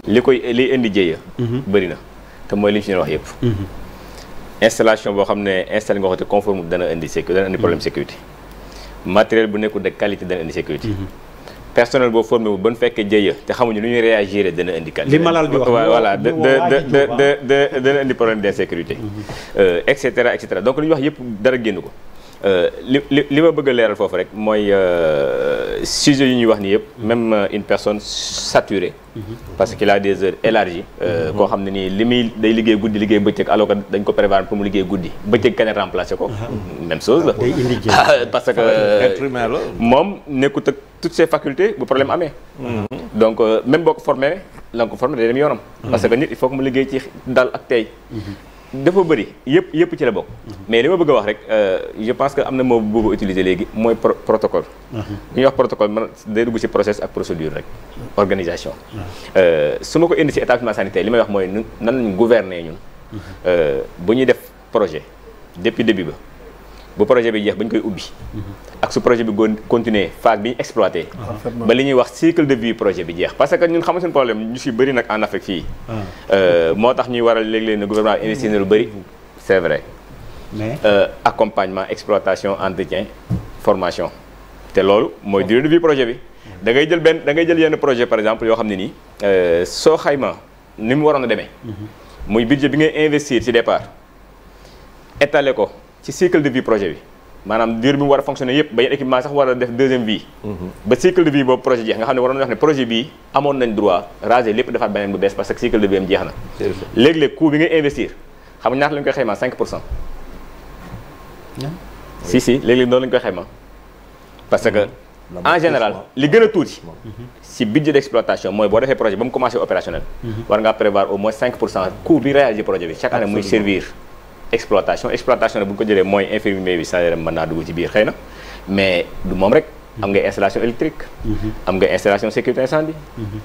liy indi jéeya. bëri na te mooy li ñu si wax yëpp. installation boo xam ne installé nga ko te conforme dana indi problème sécurité. matériel bu nekkul de qualité dana indi sécurité. personnel boo formé wu ba nu fekkee jéeya te xamuñu nu ñuy réagir dana indi qualité. li Malal di wax voilà dana indi problème d'insécurité. et cetera donc li ñu wax yëpp dara génn ko. li ma bëgg a leeral foofu rek mooy sujet yi ñuy wax ni yëpp même une personne saturée parce qu'il a des heures élargies koo xam ne nii li muy day liggéey guddi liggéey bëccëg alors que dañ ko prévoir pour mu liggéey guddi bëccëg kenn remplacé ko même chose la parce que moom nekkut ak toutes ses facultés bu problème amee donc même boo ko formé la nga ko formé day dem yoonam parce que nit il faut que mu liggéey ci dal ak tey dafa bëri yëpp ci la bokk mais li ma bëgg a wax rek je pense que am na moo boobu utiliser léegi mooy protocole bu ñuy wax protocole man day dugg ci process ak procédure rek organisation su ma ko indi ci établissement sanitaire li may wax mooy nan lañ gouverner ñun bu ñuy def projet depuis début ba bu projet bi jeex ba ñu koy ubbi ak su projet bi continuer phase bi ñu exploité ba li ñuy wax cycle de vie projet bi jeex parce que ñun xam nga suñu problème ñu fi bëri nag en Afrique fii moo tax ñuy waral léeg-léeg ne gouvernement investir na lu bëri c'est vrai mais accompagnement exploitation entretien formation te loolu mooy durée de vie projet bi da ngay jël yenn projet par exemple yoo xam ne nii soo xayma ni mu waroon a demee muy budget bi ngay investir ci départ étaler ko ci cycle de vie projet bi maanaam durée bi mu war a fonctionner yëpp ba yenn équipement sax war a def deuxième vie ba cycle de vie boobu projet jeex nga xam ne waroon na wax ne projet bii amoon nañ droit raser lépp defaat beneen bu bees parce que cycle de vie am jeex na léeg-léeg coût bi ngay investir xam nga ñaata lañ koy xaymaa 5% si léeg-léeg noonu lañ koy xaymaa parce que en général li gën a tuuti si budget d'exploitation mooy boo defee projet ba mu commencé opérationnel war ngaa prévoir au moins 5% coût bi réalisé projet bi chaque année muy servir exploitation nag bu ñu ko jëlee mooy infirmier bi salaire mën naa dugg ci biir xëy na mais du moom rek am nga installation électrique am nga installation sécurité incendie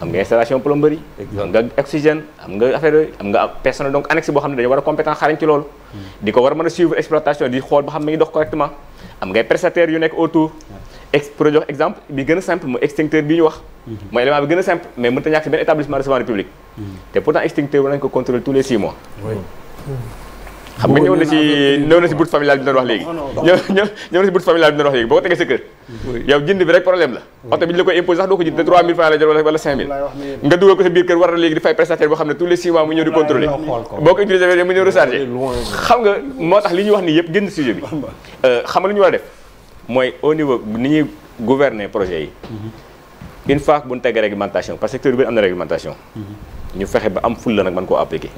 am nga installation plomberie am nga oxygène am nga affaire am nga personnel donc annexe boo xam ne dañu war a compétent xarañ ci loolu di ko war a mën a suivre exploitation di xool ba xam ne ngi dox correctement am ngay prestataires yu nekk autour pour jox exemple bi gën a simple mooy extincteur bi ñu wax mooy élément bi gën a simple mais mënut a ñàkk si benn établissement de santé publique te pourtant extincteur war nañ ko contrôler tous les 6 mois xam nga ñëw na si bourse familiale bi doon wax léegi ñëw na si bourse familiale bi doon wax léegi boo ko tegee sa kër yow jënd bi rek problème la oto bi ñu la koy imposé sax doo ko jënd te 3000 francs la jël wala 5000 nga dugal ko sa biir kër war na léegi di fay prestataire boo xam ne tous les 6 mois mu ñëw di contrôler boo ko utilisé mu ñëw rechargé xam nga moo tax li ñuy wax nii yëpp génn sujet bi xam nga lu ñu war a def mooy au niveau ni ñuy gouverner projet yi une fois bu ñu tegee réglementation parce que secteur bi am na réglementation ñu fexe ba am ful la nag mën koo appliquer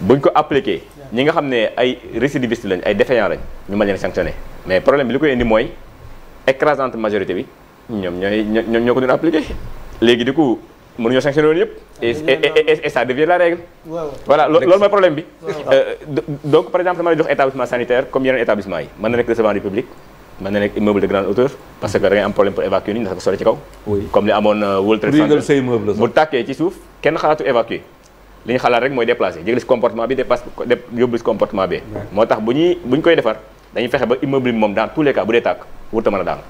buñ ko appliquer ñi nga xam ne ay récidivistes lañ ay défaillants lañ ñu mën leen sanctionner mais problème bi li koy indi mooy écrasante majorité bi ñoo ko doon appliquer léegi du coup mënuñoo sanctionner woon yëpp et ça devient la règle voilà loolu mooy problème bi donc par exemple dama lay jox établissement sanitaire comme yeneen établissement yi mën na nekk devant du public mën na nekk immeuble de grande hauteur parce que da ngay am problème pour évacuer nit ñi dafa sore ci kaw comme li amoon World Trade Center bu tàkkee ci suuf kenn xalaatu évacuer li ñu xalaat rek mooy déplacer jégal si comportement bi dépasse yóbbu si comportement bi moo tax bu ñu koy defar dañuy fexe ba immeuble bi moom dans tous les cas bu dee tàkk wurta mën a daanu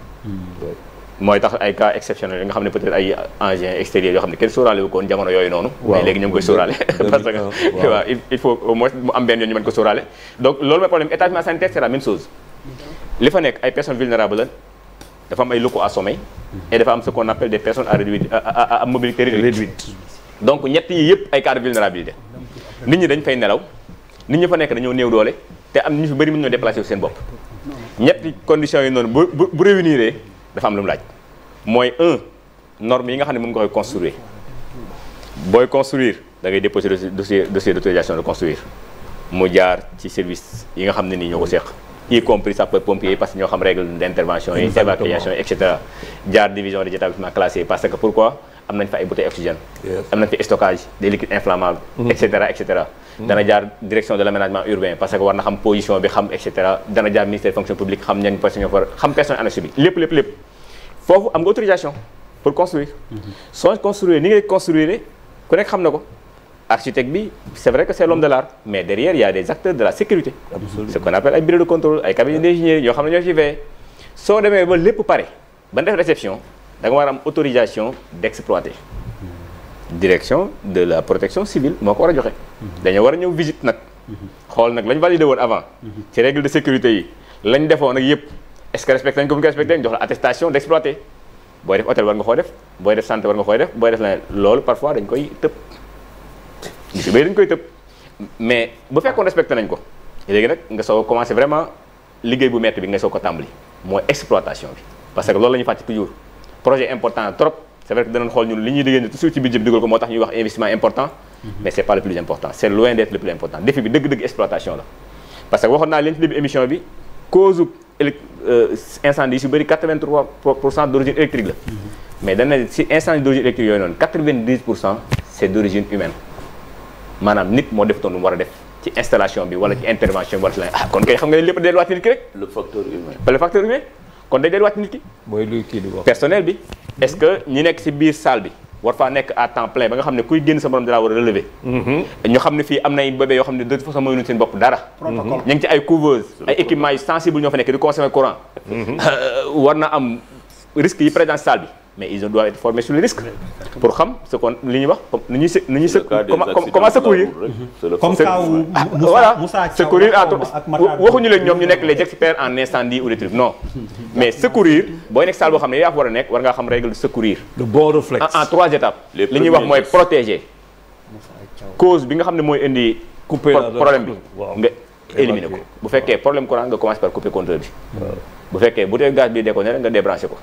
mooy tax ay cas exceptionnels yi nga xam ne peut-être ay engins extérieurs yoo xam ne kenn sóoraale wu ko woon jamono yooyu noonu mais léegi ñu ngi koy sóoraale parce que waaw il faut au moins mu am benn yoon ñu mën ko sóoraale donc loolu mooy problème établissement sanitaire c'est la même chose li fa nekk ay personnes vulnérables la dafa am ay locaux à sommeil et dafa am ce qu'on appelle des personnes à mobilité réduite donc ñett yi yëpp ay cas de vulnérabilité nit ñi dañ fay nelaw nit ñi fa nekk dañoo néew doole te am ñu fi bëri mën ñoo déplacé wu seen bopp ñetti conditions yi noonu bu réunir dafa am lu mu laaj mooy norme yi nga xam ne mën nga koy construire booy construire da ngay déposer dossier d'autorisation de construire mu jaar ci service yi nga xam ne nii ñoo ko seq y compris sapeurs-pompiers parce que ñoo xam règle d'intervention yi évacuation yi et cetera jaar division des établissements classés parce que pourquoi am nañ fa ay bouteilles oxygène am nañ fa stockage des liquides inflammables et cetera dana jaar direction de l'aménagement urbain parce que war na xam position bi xam et cetera dana jaar ministère fonction publique xam ñan personne xam personne annexe bi lépp foofu am nga autorisation pour construire soo construire ni ngay construire ku nekk xam na ko architecte bi c'est vrai que c'est l'homme de l'art mais derrière il y a des acteurs de la sécurité ce qu'on appelle ay bureau de contrôle ay cabinet d'ingénierie yoo xam ne ñoo ci veillé soo demee ba lépp pare ba def réception da nga war a am autorisation d'exploiter direction de la protection civile moo ko war a joxe. dañoo war a ñëw visite nag. xool nag lañ validé woon avant. ci règle de sécurité yi lañ defoon nag yëpp est-ce que respecté nañ ko bu ñu ko respecté jox la attestation d'exploiter booy def hôtel war nga koo def booy def santé war nga koy def booy def leneen loolu parfois dañ koy tëb. li si bëri dañ koy tëb mais bu fekkoon respecté nañ ko léegi nag nga soo commencé vraiment liggéey bu métti bi nga soo ko tàmbali mooy exploitation bi parce que loolu la ñuy fàtte toujours projet important trop c'est vrai que danañ xool ñun li ñuy liggéey toujours ci budget bi dugal ko moo tax ñuy wax investissement important mais c'est pas le plus important c'est loin d'être le plus important défi bi dëgg-dëgg exploitation la parce que waxoon naa leen ci début émission bi cause incendie yi su bëri 83% d'origine électrique la mais dañ ne ci incendie d'origine électrique yooyu noonu 90% c'est d'origine humaine maanaam nit moo def toon lu mu war a def ci installation bi wala ci intervention bi wala ci la kon kay xam nga ne lépp delluwaat ci nit ki rek. le facteur humain kon day delluwaat ci nit ki. mooy luy kii di wax personnel bi. est-ce que ñi nekk ci biir salle bi war faa nekk à temps plein ba nga xam ne kuy génn sa borom dalaa war a relever. ñu xam ne fii am nay bébé yoo xam ne de toute façon mënuñu seen bopp dara. protocole ñu ngi ci ay couveuses ay équipements yu sensibles ñoo fa nekk di consommer courant. war na am risques yi présent salle bi. mais ils doivent être formés sur les risques pour xam ce qu'on li ñuy wax nu ñuy comment secourir comme cas où voilà secourir waxuñu leen ñoom ñu nekk les experts en incendie ou des trucs non mais secourir booy nekk salle boo xam ne yaa fa war a nekk war ngaa xam règle de secourir le bon réflexe en 3 étapes li ñuy wax mooy protéger cause bi nga xam ne mooy indi problème bi nga éliminer ko bu fekkee problème courant nga commencer par couper compteur bi bu fekkee bu dee gaz bi déconné nga débrancher ko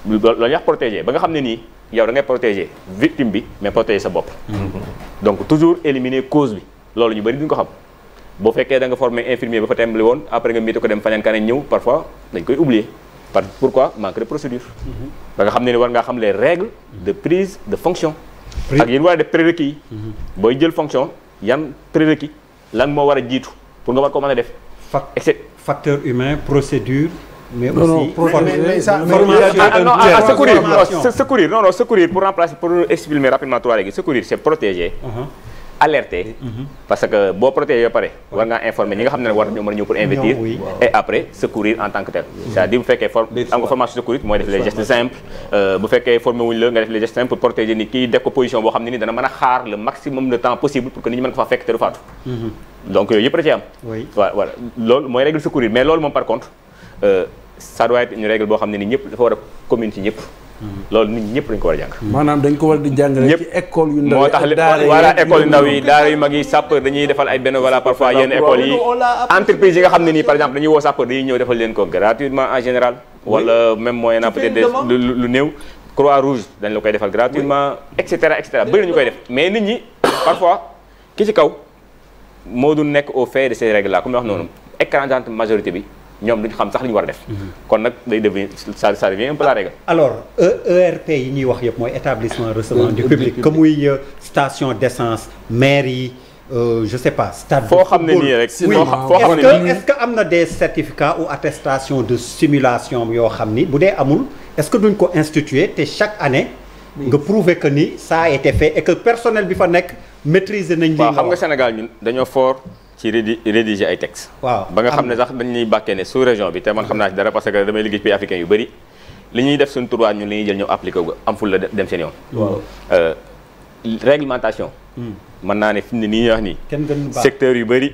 loolu la ñuy wax protéger ba nga xam ne nii yow da ngay protéger victime bi mais protéger sa bopp. donc toujours éliminer cause bi loolu ñu bëri duñ ko xam boo fekkee da nga former infirmier ba fa tembali woon après nga miite ko dem faneen kaneen ñëw parfois dañ koy oublier pourquoi manque de procédure. ba nga xam ne ni war ngaa xam les règles de prise de fonction. ak yéen war a def prérequis yi. booy jël fonction yan prérequis lan moo war a jiitu pour nga war ko mën a def. facteur humain procédure. mais secourir pour remplacer pour exprimer rapidement trois règles secourir c'est protéger. alerter. parce que boo protéger ba pare war ngaa informer ñi nga xam ne war nañoo mën a ñëw pour investir. et après secourir en tant que tel. c'est-à-dire bu fekkee am nga formation secourir mooy def les gestes simples bu fekkee formé wuñu la nga def les gestes simples pour protéger nit ki def ko position boo xam ne ni dana mën a xaar le maximum de temps possible pour que nit ñi mën ko faa fekk te du faatu. donc yooyu yëpp da ci am. voilà loolu mooy règle secourir mais loolu moom par contre. ça doit être une règle boo xam ne ni ñëpp dafa war a commune ci ñëpp. loolu nit ñëpp dañ ko war a jàng. maanaam dañ ko war di jàngale ci école yu ndaw yi moo tax voilà école yu ndaw yi daara yu mag yi sapeur dañuy defal ay benn voilà parfois yenn écoles yi entreprise yi nga xam ne nii par exemple dañuy woo sapeur dañuy ñëw defal leen ko gratuitement en général. wala même moyennant peut-être lu néew. croix rouge dañ la koy defal gratuitement et cetera bëri nañu koy def mais nit ñi parfois ki ci kaw moo du nekk au fait de ces règles là comme wax noonu écrasante majorité bi. ñoom duñu xam sax li ñu war a def. kon nag day devenir ça devient un peu la règle. alors ERP yi ñuy wax yëpp mooy établissement recevant du public que muy station d'essence mairie je sais pas stade. foo xam ne nii rek. foo xam ne nii est-ce que am na des certificats ou attestations de simulation yoo xam ni bu dee amul est-ce que duñ ko instituer te chaque année. nga prouver que ni ça a été fait et que personnel bi fa nekk maîtriser nañ. waaw xam nga Sénégal ñun dañoo fort. ci rédiger ay textes. waaw ba nga xam ne sax dañuy bàkkee ne sous région bi te man xam naa ci dara parce que damay liggéey ci pays africain yu bëri li ñuy def suñu droit ñun li ñuy jël ñëw appliqué wu am ful la dem seen yoon. waaw réglementation. mën naa ne fi mu ne nii ñuy wax nii. secteur yu bëri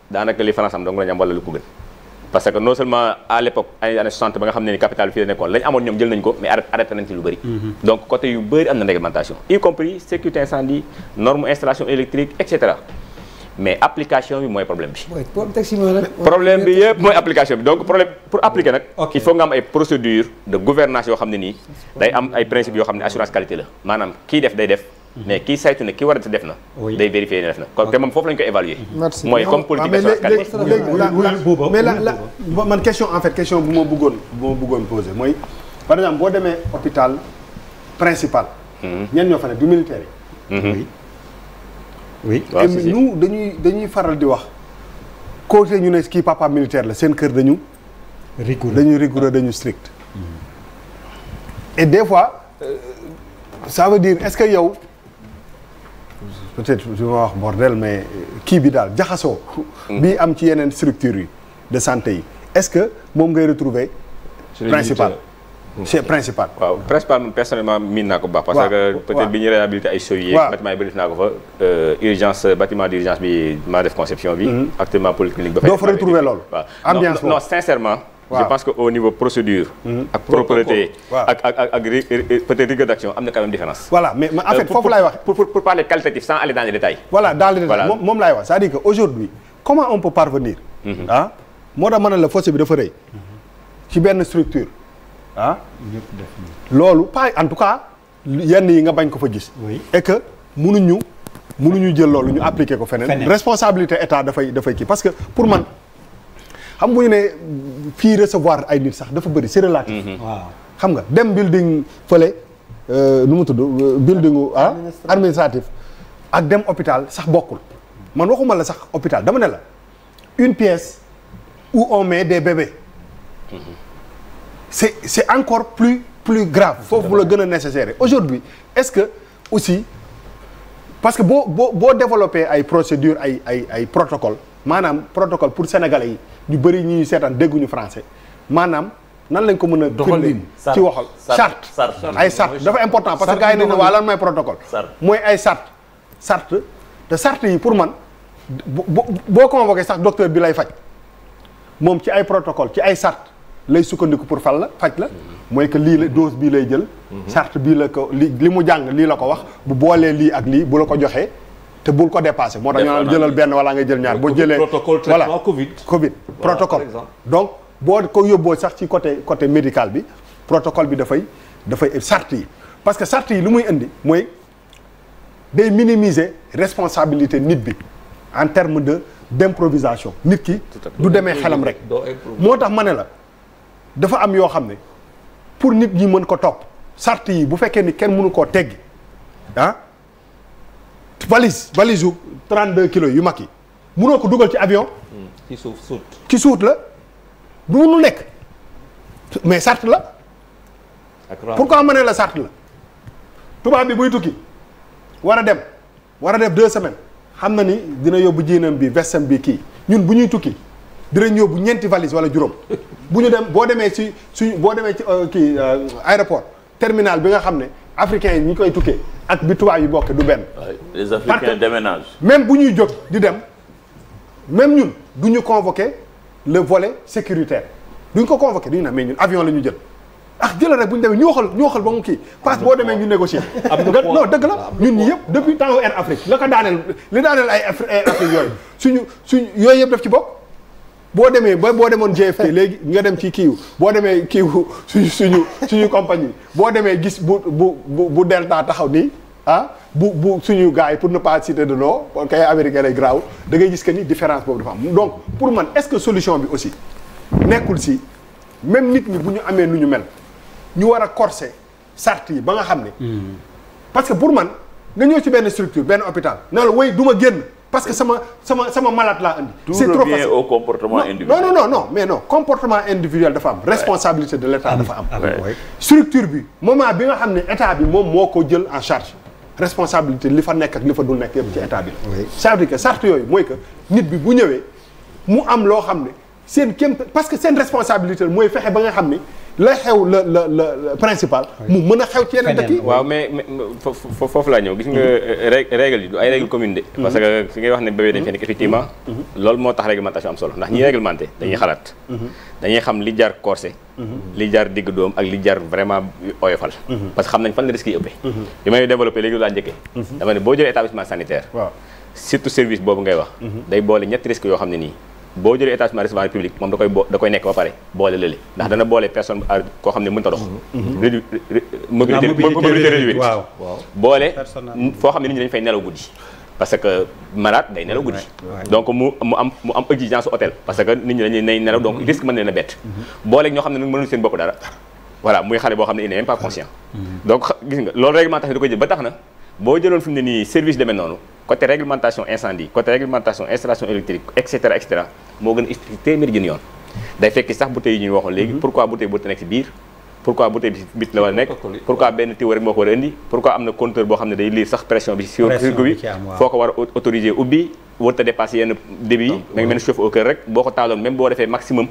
daanaka li France am dong la ñu am wala lu ko gën. parce que non seulement à l'époque ay années 60 ba nga xam ne ni capital fii la nekkoon lañ amoon ñoom jël nañ ko mais arrêté nañ ci lu bëri. donc côté yu bëri am na réglementation y compris sécurité incendie norme installation électrique et cetera. mais application bi mooy problème bi. problème bi yëpp mooy application bi donc problème pour appliquer nag. il faut nga am ay procédures de gouvernance yoo xam ne nii. day am ay principes yoo xam ne assurance qualité la maanaam kii def day def. mais kii saytu ne kii war a def na. day vérifier ne def na kon te moom foofu lañu koy évaluer. mooy comme politique d'assurance qualité. mais la man question en fait question bu ma bëggoon poser mooy par exemple boo demee hôpital principal. ñenn ñoo fa ne du militaire yi. oui et nous dañuy faral di wax côté ñu ne kii papa militaire la seen kër dañu rigoureux dañu strict et des fois ça veut dire est-ce que yow peut-être je vais wax bordel mais kii bi daal jaxasoo bii am ci yeneen structures yi de santé yi est-ce que moom ngay retrouver principal c'est principal. waaw principal personnellement miin naa ko bu baax. parce que peut-être bi ñuy réhabilité ay seuils yeeg bâtiment yi ba def naa ko fa urgence bâtiment d'urgence bi maa def conception bi. actuellement polyclinique ba. doo fa retrouver loolu. ambiance non sincèrement. je pense que au niveau procédure. ak propreté. ak peut-être rigueur d'action am na quand même différence. voilà mais en fait foofu laay wax. pour parler qualitatif sans aller dans les détails. voilà dans les détails moom laay wax c'est-à-dire que aujourd'hui comment on peut parvenir. moo tax ma ne la fossé bi dafa rëy. ci benn structure. loolu pas en tout cas yenn yi nga bañ ko fa gis. et que mënuñu jël loolu ñu appliquer ko feneen. responsabilité état dafay kii parce que pour man xam nga ñu ne fii recevoir ay nit sax dafa bëri c'est relatif. waaw xam nga dem building fële nu mu tudd buildingu administratif ak dem hôpital sax bokkul man waxuma la sax hôpital dama ne la une pièce où on met des bébés. c'est encore plus grave foofu la gën a nécessaire aujourd'hui est-ce que aussi parce que boo développer ay procédures ay protocole maanaam protocole pour sénégalais yi ñu bëri ñuy seetaan dégguñu français maanaam nan lañ ko mën a doxalin ci waxal charte ay charte dafa important parce que gars yi dañ ne waa lan mooy protocole mooy ay charte te charte yi pour man boo convoqué sax docteur bi lay faj moom ci ay protocole ci ay charte lay sukkandiku pour faj la mooy que lii la dose bii lay jël charte bii la ko li mu jàng lii la ko wax bu boolee lii ak lii bu la ko joxee te bul ko dépassé moo tax ñu naan jëlal benn wala ngay jël ñaar boo jëlee protocole traitement Covid protocole donc boo ko yóbboo sax ci côté médical bi protocole bi dafay charte yi parce que charte yi lu muy indi mooy day minimiser responsabilité nit bi en terme d'improvisation nit ki du demee xelam rek moo tax ma ne la dafa am yoo xam ne pour nit ñi mën ko topp charte yi bu fekkee ni kenn mënu koo teggi valise yu 32 kilos yu mag yi mënoo ko dugal ci avion. ci suut la du mënul nekk mais charte la. pourquoi ma ne la charte la tubaab bi buy tukki war a def 2 semaines xam na ni dina yóbbu jiinam bi vestam bi kii ñun bu ñuy tukki dinañ yóbbu ñeenti valise wala juróom bu ñu dem boo demee ci kii aéroport terminal bi nga xam ne africains yi ñi koy tukkee ak bi tubaab yi bokk du benn. les africains déménagent. même bu ñuy jóg di dem même ñun du ñu convoquer le volet sécuritaire duñ ko convoquer duñu ne mais ñun avion la ñu jël jëlal rek bu ñu demee ñu waxal ba mu kii parce que boo demee ñu négocier. non dëgg la ñun ñi yëpp depuis temps Air Afrique la ko daaneel li daaneel ay Afrique yooyu suñu yooyu yëpp daf ci bokk. boo demoon JFK léegi nga dem ci kiiw boo demee kiiw suñu compagnie boo demee gis bu Delta taxaw nii bu suñu gars yi pour ne pas citer de nom kay américain lay graaw da ngay gis que ni différence boobu dafa am donc pour man est-ce que solution bi aussi nekkul si même nit ñi bu ñu amee nu ñu mel ñu war a corser charte yi ba nga xam ne parce que pour man nga ñëw ci benn structure benn hôpital ne la way du ma génn parce que sama malade laa andi. c'est trop facile. Au comportement individuel. non mais non comportement individuel dafa am. responsabilité de l'État dafa am. structure bi moment bi nga xam ne état bi moom moo ko jël en charge responsabilité li fa nekk ak li fa dul nekk yëpp ci état bi la. ça veut dire que charte yooyu mooy que nit bi bu ñëwee mu am loo xam ne seen parce que seen responsabilité mooy fexe ba nga xam ni la xew la principal. mu mën a xew ci yeneen dëkk yi. waaw mais foofu laa ñëw gis nga règle yi du ay règle commune de. parce que fi ngay wax ne bébé dañ fee nekk effectivement. loolu moo tax réglementation am solo ndax ñi réglementé dañuy xalaat. dañuy xam li jar corsé. li jar digg doom ak li jar vraiment oyofal. parce que xam nañ fan la risque yi ëppee. li may développé léegi laa njëkkee. dama ne boo jëlee établissement sanitaire. waaw surtout service boobu ngay wax. day boole ñetti risques yoo xam ne nii. boo jëlee établissement de santé public moom da koy nekk ba pare boole lële ndax dana boole personne koo xam ne mënut a dox. mobilité réduite. waaw boole foo xam ne nit ñi dañu fay nelaw guddi. parce que malade day nelaw guddi. donc mu am exigence hôtel parce que nit ñi dañuy nelaw donc risque mën na leen a bett. boole ñoo xam ne nag mënuñu seen bopp dara. voilà muy xale boo xam ne il n'est même pas conscient. donc gis nga loolu réglementation da koy jël ba tax na boo jëloon fi mu ne nii service demee noonu côté réglementation incendie côté réglementation installation électrique et cetera moo gën a expliqué téeméeri junni yoon day fekk sax bouteille yi ñu waxoon léegi pourquoi bouteille bu nekk ci biir pourquoi bouteille bi bit la war a nekk pourquoi benn tiw rek moo ko war a indi pourquoi am na compteur boo xam ne day lire sax pression bi sur circuit bi foo ko war a autoriser ubbi warut a dépasser yenn débit yi da nga mel ni chauffe au cœur rek boo ko taaloon même boo defee maximum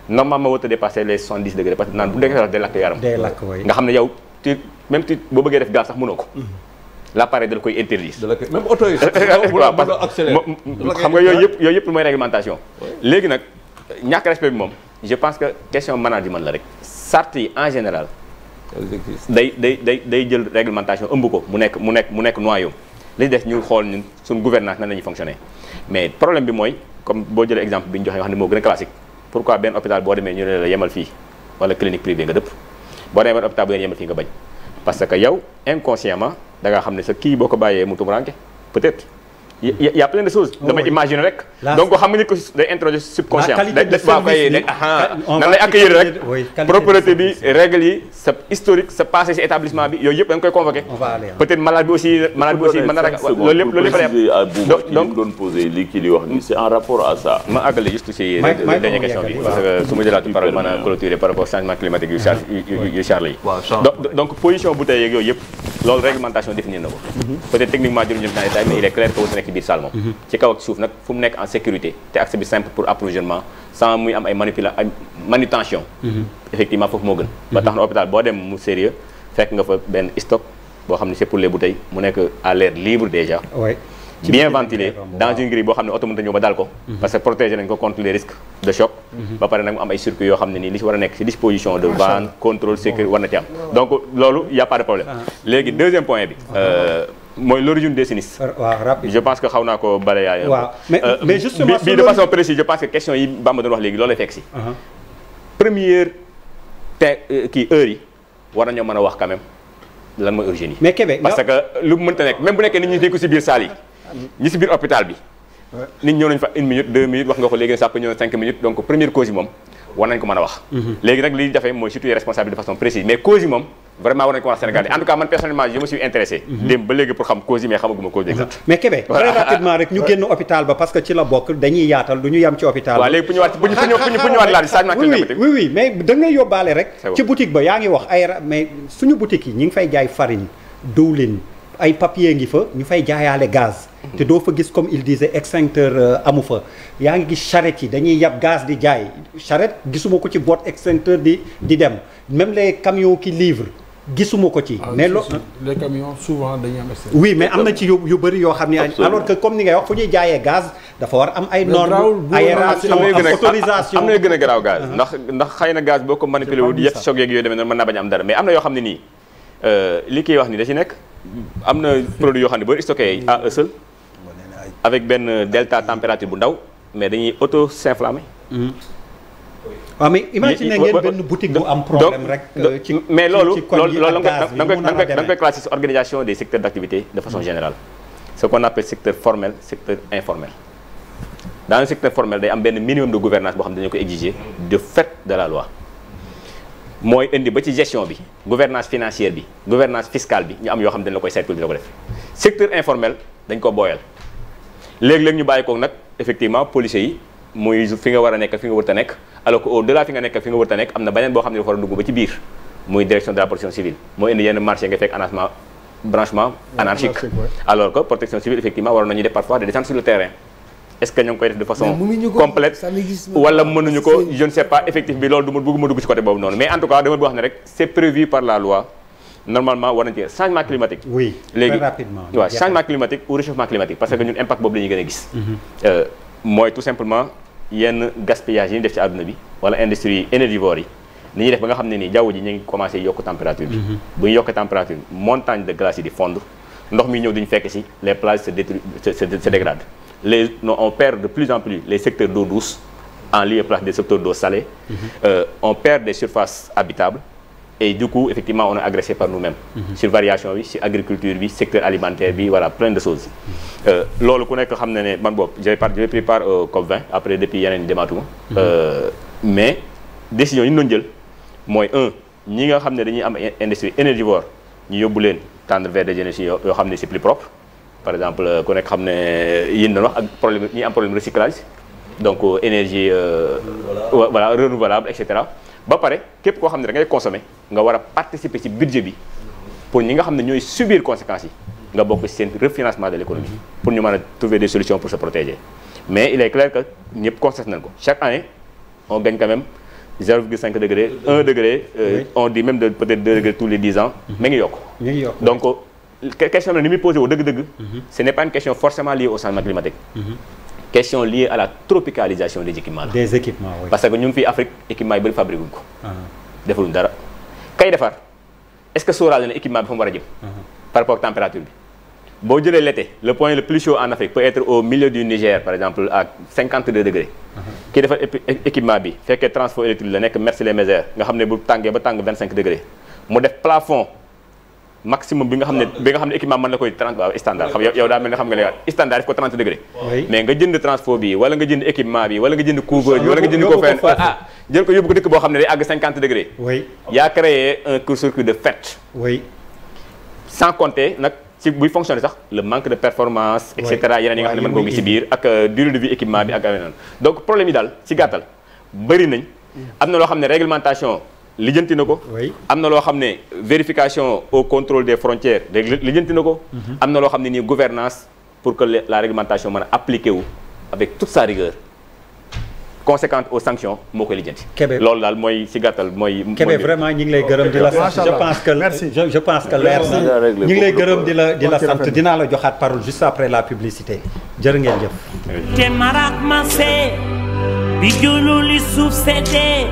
normalement warut a dépasser les 70 degrés parce que naan bu nekkee day lakk yaram. day lakk waay nga xam ne yow même boo bëggee def gaz sax mënoo ko. l'appareil da la koy interdire. même oto yi. xam nga yooyu yëpp mooy réglementation. léegi nag ñàkk respect bi moom je pense que question management la rek. sart yi en général. day jël réglementation ëmb ko mu nekk noyau. li des ñu xool ñun suñu gouvernance nan la ñuy fonctionner mais problème bi mooy comme boo jëlee exemple bi ñu joxe nga xam ne moo gën a classique pourquoi benn hôpital boo demee ñu ne la yemal fii wala clinique privée nga dëpp boo demee benn hôpital bu ngeen yemal fii nga bañ parce que yow inconsciemment da nga xam ne sa kii boo ko bàyyee mu tumuraanke peut-être y a plein de choses damay imaginer rek donc xam nga ni ko day introduire subconscient nan lay accueillir rek propreté bi règle yi sa historique sa passé si établissement bi yooyu yëpp da nga koy convoqué peut-être malade bi aussi mën na rek loolu lépp donc doon posé lii kii di wax ni c'est en rapport à ça ma àggale juste si dernière question bi parce que su ma jëlaatu parole mën a clôturer par rapport changement climatique yu Charles yi donc position bu tey yeeg yooyu yëpp loolu réglementation définir na ko peut-être techniquement jëruñu dans les détails mais il est clair que nekk ci biir salle moom ci kaw ak suuf nag fu mu nekk en sécurité te accès bi simple pour approvisionnement sans muy am ay manutention effectivement foofu moo gën ba tax na hôpital boo dem mu sérieux fekk nga fa benn stock boo xam ne c'est pour les bouteilles mu nekk à l'air libre déjà bien ventilé dans une grille boo xam ne oto mënta ñëw ba dal ko parce que protéger nañ ko contre les risques de choc ba pare nag mu am ay circuits yoo xam ne nii li ci war a nekk ci disposition de vente contrôle sécurité war na ci am donc loolu y a pas de problème léegi deuxième point bi mooy l'origine des sinistres je pense que xaw naa ko balayaay mais justement bii de façon précise je pense que question yi Bamba doon wax léegi loolu lay fekk si première kii heure yi war nañoo mën a wax quand même lan mooy origine yi mais Kébé parce que lu mënta nekk même bu nekkee nit ñi nekk ci biir salle yi ñi ci biir hôpital bi nit ñëw nañ fa 1 minute 2 minutes wax nga ko léegi ne ça peut ñëw 5 minutes donc première cause yi moom war nañ ko mën a wax léegi nag li jafe mooy surtout responsabilité de façon précise mais cause yi moom vraiment war nañ ko wax Sénégal en tout cas man personnellement je me suis intéressé démb ba léegi pour xam cause yi mais xamaguma cause exacte mais Kébé très rapidement rek ñu génn hôpital ba parce que ci la bokk dañuy yaatal du ñu yam ci hôpital waaw léegi pour ñëwaat laaj changement climatique oui mais da ngay yóbbaale rek ci boutique ba yaa ngi wax ay mais suñu boutique yi ñi ngi fay jaay farine diwlin ay papier ngi fa ñu fay jaayaale gaz te doo fa gis comme il disait extincteur amu fa yaa ngi gis charrette yi dañuy yab gaz di jaay charrette gisuma ko ci boîte extincteur di dem même les camions qui livrent gisuma ko ci mais les camions souvent dañuy am oui mais am na ci yu bëri yoo xam ne alors que comme ni ngay wax fu ñuy jaayee gaz dafa war am ay normes aération autorisation am na gën a garaaw gaz ndax xëy na gaz boo ko manipulé wu yett choc yeeg yooyu demee noonu mën naa bañ am dara mais am na yoo xam ne nii li kiy wax ni da ci nekk am na produit yoo xam ne boo stocké à eux seuls avec benn delta température bu ndaw mais dañuy auto s'inflammer waaw mais imagine ngeen benn boutique bu am problème rek ci mais loolu da nga koy classer organisation des secteurs d'activité de façon générale ce qu'on appelle secteur formel secteur informel dans le secteur formel day am benn minimum de gouvernance boo xam ne dañu ko exiger de fait de la loi mooy indi ba ci gestion bi gouvernance financière bi gouvernance fiscale bi ñu am yoo xam ne dañ la koy saytu di la ko def secteur informel dañ ko booyal léegi-léegi ñu bàyyi ko nag effectivement policiers yi muy fi nga war a nekk fi nga wër ta nekk alors que au delà fi nga nekk fi nga wër ta nekk am na beneen boo xam ne dafa war a dugg ba ci biir muy direction de la protection civile mooy indi yenn marché nga fekk branchement anarchique alors que protection civile effectivement waroon nañu def parfois des descentes sur le terrain est-ce que ñoo ngi koy def de façon complète wala mënuñu ko je ne sais pas effectif bi loolu bëgguma dugg ci côté boobu noonu mais en tout cas dama bëgg wax ne rek c'est prévu par la loi normalement war nañu ci changement climatique oui léegi très rapidement waaw changement climatique ou réchauffement climatique parce que ñun impact boobu la ñuy gën a gis mooy tout simplement yenn gaspillage yi ñu def ci àdduna bi wala industrie énergivore yi ni ñuy def ba nga xam ne nii jaww ji ñu ngi commencé yokk température bi bu ñu yokkee température montagne de glace yi di fondre ndox mi ñëw duñu fekk si les plages se dégradent on perd de plus en plus les secteurs d'eau douce en lieu et place des secteurs d'eau salée on perd des surfaces habitables et du coup effectivement on est agressé par nous-mêmes sur variation bi sur agriculture bi secteur alimentaire bi voilà plein de choses loolu ku nekk xam ne ne man boobu j'ai pris part au COP20 après depuis yeneen demaatuma mais décision yi ñu doon jël mooy ñi nga xam ne dañuy am industrie énergivore ñu yóbbu leen tendre vers des énergies yoo xam ne c'est plus propre par exemple ku nekk xam ne yéen doon wax ak problème ñi am problème recyclage donc énergie voilà renouvelable et cetera ba pare képp koo xam ne da ngay consommer nga war a participer ci budget bi pour ñi nga xam ne ñooy subir conséquences yi nga bokk ci seen refinancement de l'économie pour ñu mën a trouver des solutions pour se protéger mais il est clair que ñëpp constate nañ ko chaque année on gagne quand même 0,5 degré 1 degré on dit même de peut-être 2 degrés tous les 10 ans mais ngi yokk donc question bi ni muy posé wu dëgg-dëgg ce n'est pas une question forcément liée au changement climatique question liée à la tropicalisation des équipements des équipements oui. parce que ñun fii Afrique équipement yi bëri fabriqué wuñ ko defaluñ dara kay defar est-ce que sóoraale na équipement bi fa mu war a jëm par rapport ak température bi boo jëlee l'été le point le plus chaud en Afrique peut être au milieu du Niger par exemple à 52 degrés kii defar équipement bi fekkee transport électrique la nekk Mercy-les-Mézères nga xam ne bu tàngee ba tàng 25 degrés mu def plafond maximum bi nga xam ne équipement mën na koy 30 waaw standard xam yow daa mel ne xam nga ne standard def ko 30 degrés mais nga jënd transport bi wala nga jënd équipement bi wala nga jënd couvreur bi wala nga jënd ko fenn jël ko yóbbu ko dëkk boo xam ne day àgg 50 degrés yaa créé un court-circuit de fait sans compter nag ci buy fonctionner sax le manque de performance et cetera yeneen yi nga xam ne mën nga gis ci biir ak durée de vie équipement bi ak yeneen donc problème yi daal ci gàttal bëri nañ am na loo xam ne réglementation lijjanti na ko am na loo xam ne vérification au contrôle des frontières lijjanti na ko am na loo xam ne nii gouvernance pour que la réglementation mën a appliquer wu avec toute sa rigueur conséquente aux sanctions moo koy lijjanti loolu daal mooy ci gàttal mooy Kébé vraiment ñi ngi lay gërëm di la sant je pense que leer na ñi ngi lay gërëm di la sant dinaa la joxaat parole juste après la publicité jërë ngeen jëf te marak ma see bi julu li suuf seetee